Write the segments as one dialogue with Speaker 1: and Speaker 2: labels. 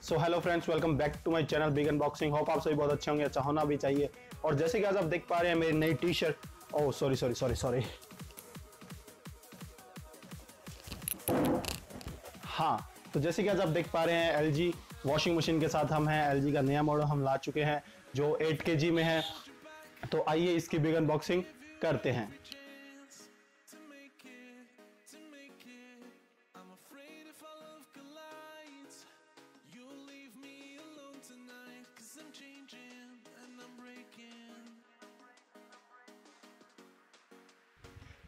Speaker 1: So hello friends, welcome back to my channel big unboxing. Hope आप सभी बहुत अच्छे होंगे, अच्छा होना भी चाहिए। और जैसे कि आज आप देख पा रहे हैं मेरी नई टी शर्ट, ओह सॉरी, हाँ, तो जैसे कि आज आप देख पा रहे हैं एलजी वॉशिंग मशीन के साथ हम हैं। एलजी का नया मॉडल हम ला चुके हैं जो 8 kg में है। तो आइए इसकी बिग अनबॉक्सिंग करते हैं।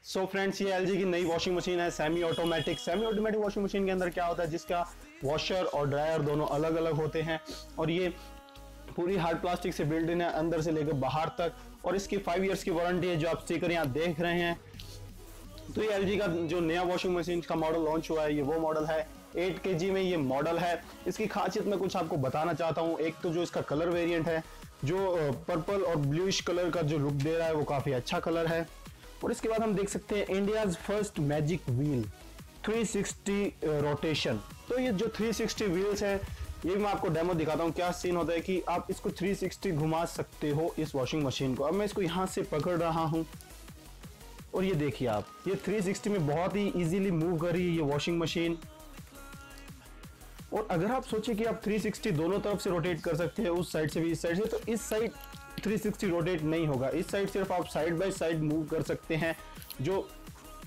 Speaker 1: सो फ्रेंड्स, ये एलजी की नई वॉशिंग मशीन है, सेमी ऑटोमेटिक वॉशिंग मशीन के अंदर क्या होता है, जिसका वॉशर और ड्रायर दोनों अलग अलग होते हैं और ये पूरी हार्ड प्लास्टिक से बिल्ड इन है अंदर से लेकर बाहर तक। और इसकी 5 इयर्स की वारंटी है जो आप स्टिकर यहाँ देख रहे हैं। तो ये एलजी का जो नया वॉशिंग मशीन का मॉडल लॉन्च हुआ है, ये वो मॉडल है 8 kg में ये मॉडल है। इसकी खासियत मैं कुछ आपको बताना चाहता हूँ। एक तो जो इसका कलर वेरिएंट है, जो पर्पल और ब्लूइश कलर का जो लुक दे रहा है वो काफी अच्छा कलर है। और इसके बाद हम देख सकते हैं India's first magic wheel 360 rotation. तो ये जो 360 व्हील्स है, ये मैं आपको डेमो दिखाता हूँ क्या सीन होता है कि आप इसको 360 घुमा सकते हो इस वॉशिंग मशीन को। अब मैं इसको यहाँ से पकड़ रहा हूँ और ये देखिए आप, ये 360 में बहुत ही इजीली मूव कर रही है ये वॉशिंग मशीन। और अगर आप सोचे कि आप 360 दोनों तरफ से रोटेट कर सकते हैं, उस साइड से भी इस साइड से, तो इस साइड 360 रोटेट नहीं होगा। इस साइड सिर्फ आप साइड बाय साइड मूव कर सकते हैं। जो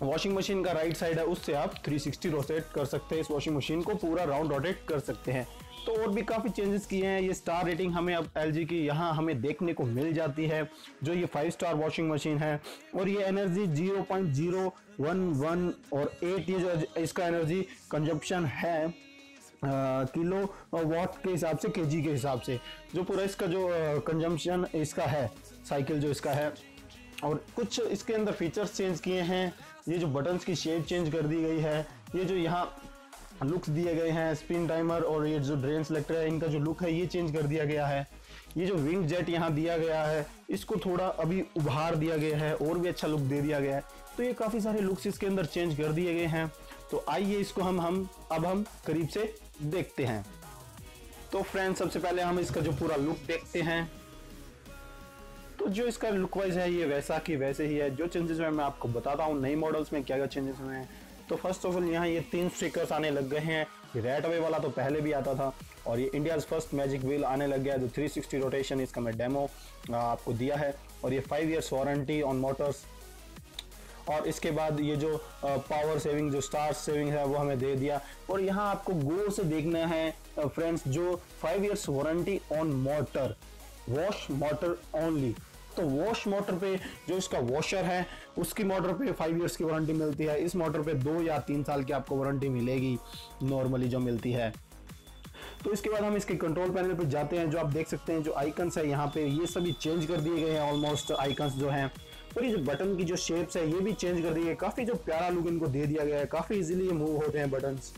Speaker 1: वॉशिंग मशीन का राइट साइड है उससे आप 360 रोटेट कर सकते हैं। इस वॉशिंग मशीन को पूरा राउंड रोटेट कर सकते हैं। तो और भी काफ़ी चेंजेस किए हैं। ये स्टार रेटिंग हमें अब एलजी की यहाँ हमें देखने को मिल जाती है, जो ये 5 स्टार वॉशिंग मशीन है। और ये एनर्जी 0.011 और 8 ये जो इसका एनर्जी कंजप्शन है किलो वॉट के हिसाब से, केजी के हिसाब से, जो पूरा इसका जो कंजम्पशन इसका है, साइकिल जो इसका है। और कुछ इसके अंदर फीचर्स चेंज किए हैं। ये जो बटन्स की शेप चेंज कर दी गई है, ये जो यहाँ लुक्स दिए गए हैं, स्पिन टाइमर और ये जो ड्रेन सेलेक्टर है, इनका जो लुक है ये चेंज कर दिया गया है। ये जो विंग जेट यहाँ दिया गया है, इसको थोड़ा अभी उभार दिया गया है और भी अच्छा लुक दे दिया गया है। तो ये काफ़ी सारे लुक्स इसके अंदर चेंज कर दिए गए हैं। तो आइए इसको हम करीब से देखते हैं। तो फ्रेंड्स, सबसे पहले हम इसका जो पूरा लुक देखते हैं। तो जो इसका लुक वाइज है ये वैसा कि वैसे ही है। जो चेंजेस मैं आपको बताता हूँ नई मॉडल्स में क्या क्या चेंजेस हुए हैं। तो फर्स्ट ऑफ ऑल यहाँ ये 3 स्टिकर्स आने लग गए हैं। रेड अवे वाला तो पहले भी आता था और ये इंडियाज फर्स्ट मैजिक व्हील आने लग गया है, जो 360 रोटेशन, इसका मैं डेमो आपको दिया है। और ये 5 इयर्स वारंटी ऑन मोटर्स। और इसके बाद ये जो पावर सेविंग, जो स्टार सेविंग है वो हमें दे दिया। और यहाँ आपको गौर से देखना है फ्रेंड्स, जो 5 years warranty on motor, wash motor only. तो वॉश मोटर पे जो इसका वॉशर है उसकी मोटर पे 5 इयर्स की वारंटी मिलती है। इस मोटर पे 2 या 3 साल की आपको वारंटी मिलेगी नॉर्मली जो मिलती है। तो इसके बाद हम इसके कंट्रोल पैनल पे जाते हैं। जो आप देख सकते हैं जो आइकन्स है यहाँ पे, ये सभी चेंज कर दिए गए हैं ऑलमोस्ट आइकन्स जो हैं। और ये जो बटन की जो शेप्स है ये भी चेंज कर दी है। काफी जो प्यारा लुक इनको दे दिया गया है, काफी इजीली ये मूव होते हैं बटन्स।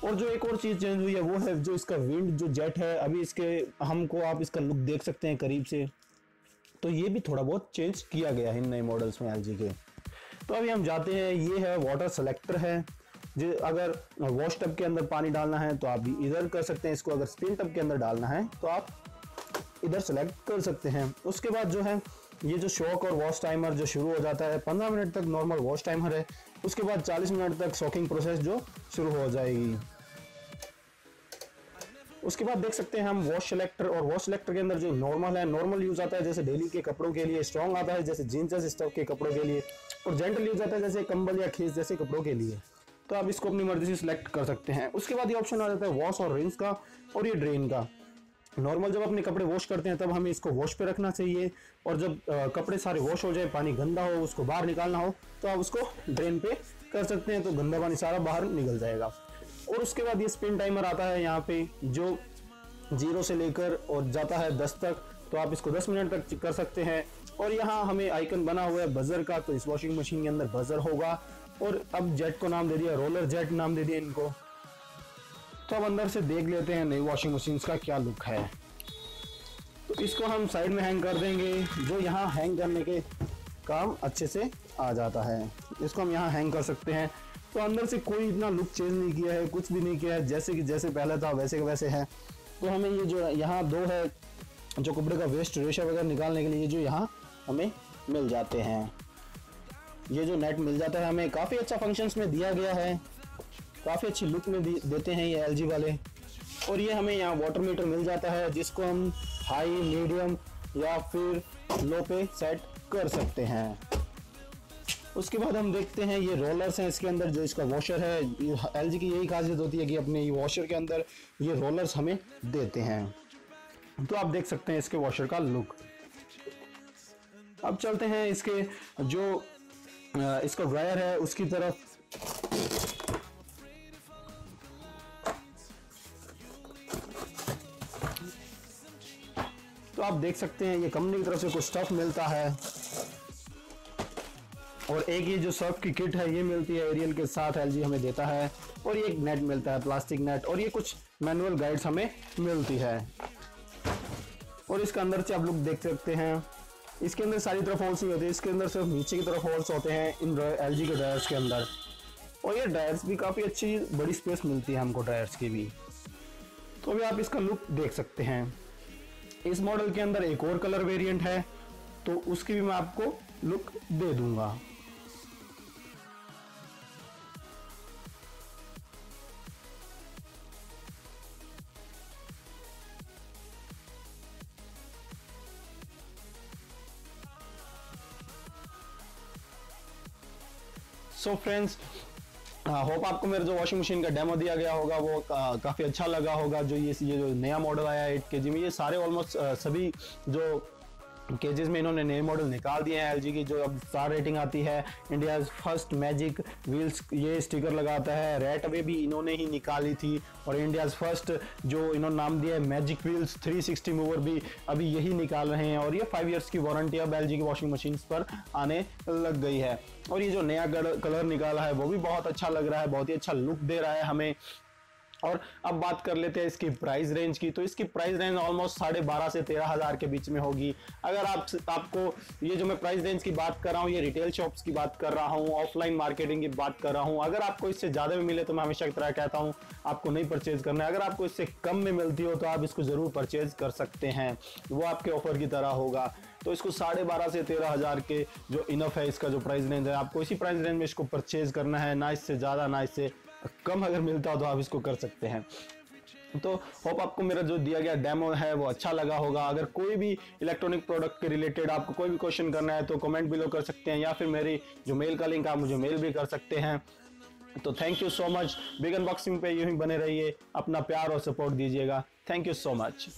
Speaker 1: और जो एक और चीज चेंज हुई है वो है जो इसका विंड जो जेट है। अभी इसके हमको आप इसका लुक देख सकते हैं करीब से। तो ये भी थोड़ा बहुत चेंज किया गया है इन नए मॉडल्स में एलजी के। तो अभी हम जाते हैं, ये है वाटर सेलेक्टर है। जो अगर वॉश टब के अंदर पानी डालना है तो आप भी इधर कर सकते हैं इसको। अगर स्पिन टब के अंदर डालना है तो आप इधर सेलेक्ट कर सकते हैं। उसके बाद जो है ये जो शॉक और वॉश टाइमर जो शुरू हो जाता है, 15 मिनट तक नॉर्मल वॉश टाइमर है। उसके बाद 40 मिनट तक शॉकिंग प्रोसेस जो शुरू हो जाएगी। उसके बाद देख सकते हैं हम वॉश सेलेक्टर। और वॉश सेलेक्टर के अंदर जो नॉर्मल है, नॉर्मल यूज आता है जैसे डेली के कपड़ों के लिए। स्ट्रॉन्ग आता है जैसे जीन्स स्टफ के कपड़ों के लिए। और जेंटल यूज आता है जैसे कंबल या खीस जैसे कपड़ों के लिए। तो आप इसको अपनी मर्जी से सिलेक्ट कर सकते हैं। उसके बाद ये ऑप्शन आ जाता है वॉश और रिंस का और ये ड्रेन का। नॉर्मल जब अपने कपड़े वॉश करते हैं तब हमें इसको वॉश पे रखना चाहिए। और जब कपड़े सारे वॉश हो जाए, पानी गंदा हो, उसको बाहर निकालना हो, तो आप उसको ड्रेन पे कर सकते हैं। तो गंदा पानी सारा बाहर निकल जाएगा। और उसके बाद ये स्पिन टाइमर आता है यहाँ पे, जो 0 से लेकर और जाता है 10 तक। तो आप इसको 10 मिनट तक कर सकते हैं। और यहाँ हमें आइकन बना हुआ है बजर का, तो इस वॉशिंग मशीन के अंदर बजर होगा। और अब जेट को नाम दे दिया, रोलर जेट नाम दे दिया इनको। तो अब अंदर से देख लेते हैं नई वॉशिंग मशीन का क्या लुक है। तो इसको हम साइड में हैंग कर देंगे, जो यहाँ हैंग करने के काम अच्छे से आ जाता है। इसको हम यहाँ हैंग कर सकते हैं। तो अंदर से कोई इतना लुक चेंज नहीं किया है, कुछ भी नहीं किया है, जैसे कि जैसे पहले था वैसे के वैसे है। तो हमें ये जो यहाँ दो है जो कपड़े का वेस्ट रेशा वगैरह निकालने के लिए जो यहाँ हमें मिल जाते हैं, ये जो नेट मिल जाता है हमें, काफ़ी अच्छा फंक्शंस में दिया गया है, काफ़ी अच्छी लुक में देते हैं ये LG वाले। और ये हमें यहाँ वाटर मीटर मिल जाता है जिसको हम हाई, मीडियम या फिर लो पे सेट कर सकते हैं। उसके बाद हम देखते हैं ये रोलर्स हैं इसके अंदर, जो इसका वॉशर है। LG की यही खासियत होती है कि अपने ये वॉशर के अंदर ये रोलर्स हमें देते हैं। तो आप देख सकते हैं इसके वॉशर का लुक। अब चलते हैं इसके जो इसका ड्रायर है उसकी तरफ। तो आप देख सकते हैं ये कंपनी की तरफ से कुछ स्टफ मिलता है, और एक ये जो सर्फ की किट है ये मिलती है एरियल के साथ, LG हमें देता है। और ये एक नेट मिलता है, प्लास्टिक नेट, और ये कुछ मैनुअल गाइड्स हमें मिलती है। और इसके अंदर से आप लोग देख सकते हैं इसके अंदर सारी तरफ होल्स नहीं होते, इसके अंदर सिर्फ नीचे की तरफ होल्स होते हैं इन LG के ड्रायर्स के अंदर। और ये ड्रायर्स भी काफ़ी अच्छी बड़ी स्पेस मिलती है हमको ड्रायर्स की भी। तो अभी आप इसका लुक देख सकते हैं। इस मॉडल के अंदर एक और कलर वेरिएंट है, तो उसकी भी मैं आपको लुक दे दूंगा। सो फ्रेंड्स, होप आपको मेरा जो वॉशिंग मशीन का डेमो दिया गया होगा वो काफ़ी अच्छा लगा होगा। जो ये जो नया मॉडल आया है 8 kg में, ये सारे ऑलमोस्ट सभी जो केजेस में इन्होंने नए मॉडल निकाल दिए हैं LG की, जो अब स्टार रेटिंग आती है। इंडिया फर्स्ट मैजिक व्हील्स ये स्टिकर लगाता है। रेट अवे भी इन्होंने ही निकाली थी। और इंडिया फर्स्ट जो इन्होंने नाम दिया है मैजिक व्हील्स 360 मूवर भी अभी यही निकाल रहे हैं। और ये 5 इयर्स की वारंटी अब LG की वॉशिंग मशीन पर आने लग गई है। और ये जो नया कलर निकाला है वो भी बहुत अच्छा लग रहा है, बहुत ही अच्छा लुक दे रहा है हमें। और अब बात कर लेते हैं इसकी प्राइस रेंज की। तो इसकी प्राइस रेंज ऑलमोस्ट 12,500 से 13,000 के बीच में होगी। अगर आपको ये जो मैं प्राइस रेंज की बात कर रहा हूँ, ये रिटेल शॉप्स की बात कर रहा हूँ, ऑफलाइन मार्केटिंग की बात कर रहा हूँ। अगर आपको इससे ज़्यादा में मिले तो मैं हमेशा की तरह कहता हूँ आपको नहीं परचेज करना है। अगर आपको इससे कम में मिलती हो तो आप इसको ज़रूर परचेज कर सकते हैं, वो आपके ऑफर की तरह होगा। तो इसको 12,500 से 13,000 के जो इनफ है इसका जो प्राइस रेंज है, आपको इसी प्राइस रेंज में इसको परचेज करना है, ना इससे ज़्यादा ना इससे कम। अगर मिलता हो तो आप इसको कर सकते हैं। तो होप आपको मेरा जो दिया गया डेमो है वो अच्छा लगा होगा। अगर कोई भी इलेक्ट्रॉनिक प्रोडक्ट के रिलेटेड आपको कोई भी क्वेश्चन करना है तो कमेंट बिलो कर सकते हैं, या फिर मेरी जो मेल का लिंक आप मुझे मेल भी कर सकते हैं। तो thank you so much. Big unboxing पे यूं ही बने रहिए, अपना प्यार और सपोर्ट दीजिएगा। Thank you so much.